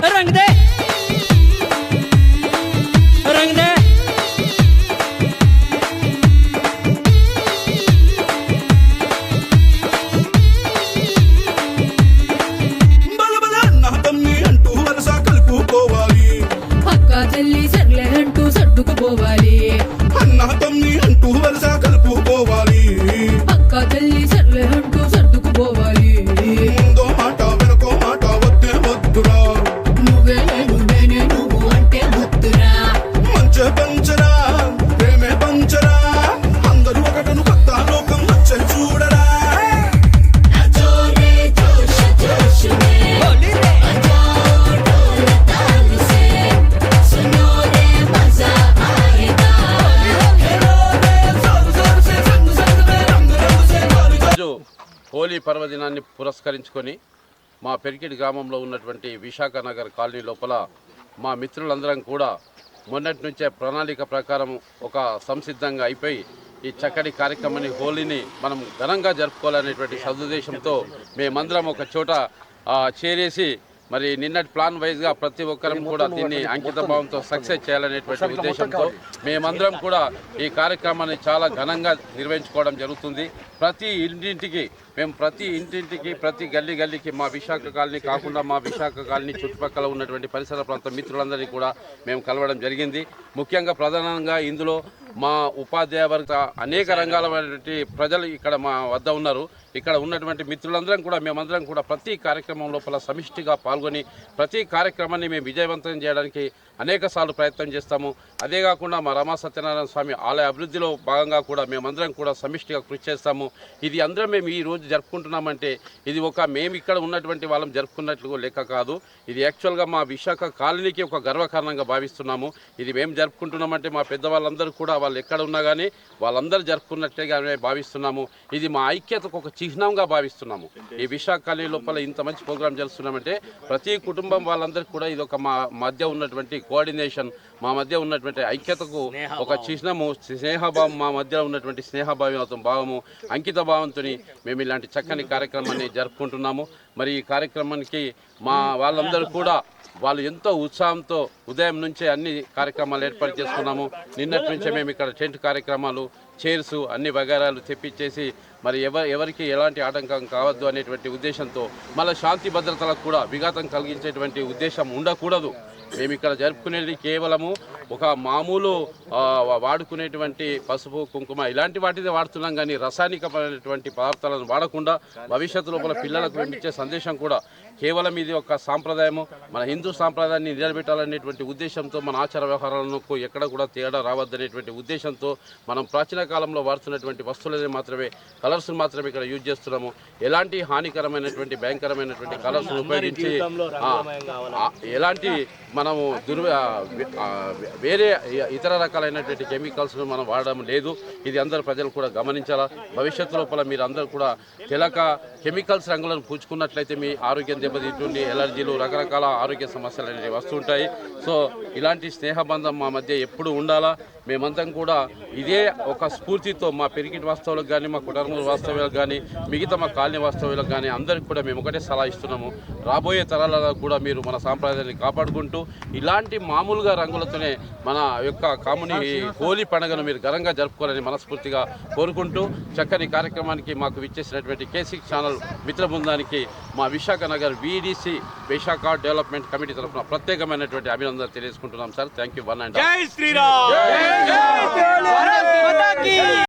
रंग दे रंग दे అక్క చెల్లి సర్లే అంటూ సర్దుకుపోవాలి అన్న తమ్మి అంటూ వలస కలుపుకోవాలి అక్క చెల్లి సర్లే అంటూ సర్దుకుపోవాలి ముందో మాట వెనకో మాట వద్దే వద్దురా నువ్వే నేనే నువ్వు అంటే వద్దురా మంచే పంచరా ప్రేమే పంచరా అందరూ ఒకటను కొత్త లోకం వచ్చే చూడరా జోరే జోష జోష మే होली रे రోజు హోలీ పర్వదినాన్ని పురస్కరించుకొని మా పెరికిడి గ్రామంలో ఉన్నటువంటి విశాఖ నగర్ కాలనీ లోపల మా మిత్రులందరం కూడా మొన్నటి నుంచే ప్రణాళిక ప్రకారం ఒక సంసిద్ధంగా అయిపోయి ఈ చక్కటి కార్యక్రమాన్ని హోలీని మనం ఘనంగా జరుపుకోవాలనేటువంటి సదుద్దేశంతో మేమందరం ఒక చోట చేరేసి మరి నిన్నటి ప్లాన్ వైజ్గా ప్రతి ఒక్కరం కూడా దీన్ని అంకిత భావంతో సక్సెస్ చేయాలనేటువంటి ఉద్దేశంతో మేమందరం కూడా ఈ కార్యక్రమాన్ని చాలా ఘనంగా నిర్వహించుకోవడం జరుగుతుంది. ప్రతి ఇంటింటికి ప్రతి గల్లీకి మా విశాఖ కాలనీ కాకుండా మా విశాఖ కాలనీ చుట్టుపక్కల ఉన్నటువంటి పరిసర ప్రాంత మిత్రులందరినీ కూడా మేము కలవడం జరిగింది. ముఖ్యంగా ప్రధానంగా ఇందులో మా ఉపాధ్యాయ వర్గ అనేక రంగాలైనటువంటి ప్రజలు ఇక్కడ మా వద్ద ఉన్నారు. ఇక్కడ ఉన్నటువంటి మిత్రులందరం కూడా మేమందరం కూడా ప్రతి కార్యక్రమం లోపల సమిష్టిగా పాల్గొని ప్రతి కార్యక్రమాన్ని మేము విజయవంతం చేయడానికి అనేక సార్లు ప్రయత్నం చేస్తాము. అదే కాకుండా మా రమా సత్యనారాయణ స్వామి ఆలయ అభివృద్ధిలో భాగంగా కూడా మేమందరం కూడా సమిష్టిగా కృషి చేస్తాము. ఇది అందరం మేము ఈ రోజు జరుపుకుంటున్నామంటే ఇది మేము ఇక్కడ ఉన్నటువంటి వాళ్ళం జరుపుకున్నట్లు లెక్క కాదు. ఇది యాక్చువల్గా మా విశాఖ కాలనీకి ఒక గర్వకారణంగా భావిస్తున్నాము. ఇది మేము జరుపుకుంటున్నామంటే మా పెద్దవాళ్ళందరూ కూడా వాళ్ళు ఎక్కడ ఉన్నా కానీ వాళ్ళందరూ జరుపుకున్నట్లుగా భావిస్తున్నాము. ఇది మా ఐక్యతకు ఒక చిహ్నంగా భావిస్తున్నాము. ఈ విశాఖ కాలనీ లోపల ఇంత మంచి ప్రోగ్రాం జరుపుతున్నామంటే ప్రతి కుటుంబం వాళ్ళందరికీ కూడా ఇది ఒక మా మధ్య ఉన్నటువంటి కోఆర్డినేషన్, మా మధ్య ఉన్నటువంటి ఐక్యతకు ఒక చిహ్నము, స్నేహభావం, మా మధ్య ఉన్నటువంటి స్నేహభావము, అంకిత భావంతో మేము ఇలాంటి చక్కని కార్యక్రమాన్ని జరుపుకుంటున్నాము. మరి ఈ కార్యక్రమానికి మా వాళ్ళందరూ కూడా వాళ్ళు ఎంతో ఉత్సాహంతో ఉదయం నుంచే అన్ని కార్యక్రమాలు ఏర్పాటు చేసుకున్నాము. నిన్నటి నుంచే మేము ఇక్కడ టెంట్ కార్యక్రమాలు, చైర్స్ అన్ని వగైరాలు తెప్పించేసి మరి ఎవరికి ఎలాంటి ఆటంకం కావద్దు అనేటువంటి ఉద్దేశంతో మళ్ళీ శాంతి భద్రతలకు కూడా విఘాతం కలిగించేటువంటి ఉద్దేశం ఉండకూడదు. మేము ఇక్కడ జరుపుకునేది కేవలము ఒక మామూలు వాడుకునేటువంటి పసుపు, కుంకుమ ఇలాంటి వాటిని వాడుతున్నాం కానీ రసాయనికమైనటువంటి పదార్థాలను వాడకుండా భవిష్యత్తు లోపల పిల్లలకు పంపించే సందేశం కూడా కేవలం ఇది ఒక సాంప్రదాయము, మన హిందూ సాంప్రదాయాన్ని నిలబెట్టాలనేటువంటి ఉద్దేశంతో మన ఆచార వ్యవహారాలకు ఎక్కడ కూడా తేడా రావద్దనేటువంటి ఉద్దేశంతో మనం ప్రాచీన కాలంలో వాడుతున్నటువంటి వస్తువులని మాత్రమే, కలర్స్ మాత్రమే ఇక్కడ యూజ్ చేస్తున్నాము. ఎలాంటి హానికరమైనటువంటి భయంకరమైనటువంటి కలర్స్ ఉపయోగించి ఎలాంటి మనము వేరే ఇతర రకాలైనటువంటి కెమికల్స్ను మనం వాడడం లేదు. ఇది అందరూ ప్రజలు కూడా గమనించాలా. భవిష్యత్తు లోపల మీరు అందరూ కూడా తెలక కెమికల్స్ రంగులను పూచుకున్నట్లయితే మీ ఆరోగ్యం దెబ్బతింటుంది, ఎలర్జీలు, రకరకాల ఆరోగ్య సమస్యలు అనేవి వస్తుంటాయి. సో ఇలాంటి స్నేహబంధం మా మధ్య ఎప్పుడు ఉండాలా. మేమంతా కూడా ఇదే ఒక స్ఫూర్తితో మా పెరిగిటి వాస్తవులకు కానీ, మా కుటుంబ వాస్తవ్యాలకు కానీ, మిగతా మా కాలనీ వాస్తవ్యాలకు కానీ అందరికీ కూడా మేము ఒకటే సలహా ఇస్తున్నాము. రాబోయే తరాలలో కూడా మీరు మన సాంప్రదాయాన్ని కాపాడుకుంటూ ఇలాంటి మామూలుగా రంగులతోనే మన యొక్క హోలీ పండుగను మీరు ఘనంగా జరుపుకోవాలని మనస్ఫూర్తిగా కోరుకుంటూ చక్కని కార్యక్రమానికి మాకు విచ్చేసినటువంటి K6 ఛానల్ మిత్ర బృందానికి మా Visakha Nagar VDC Visakha development committee తరఫున ప్రత్యేకమైనటువంటి అభినందనలు తెలియజేసుకుంటున్నాం సార్. Thank you. जय श्री राम।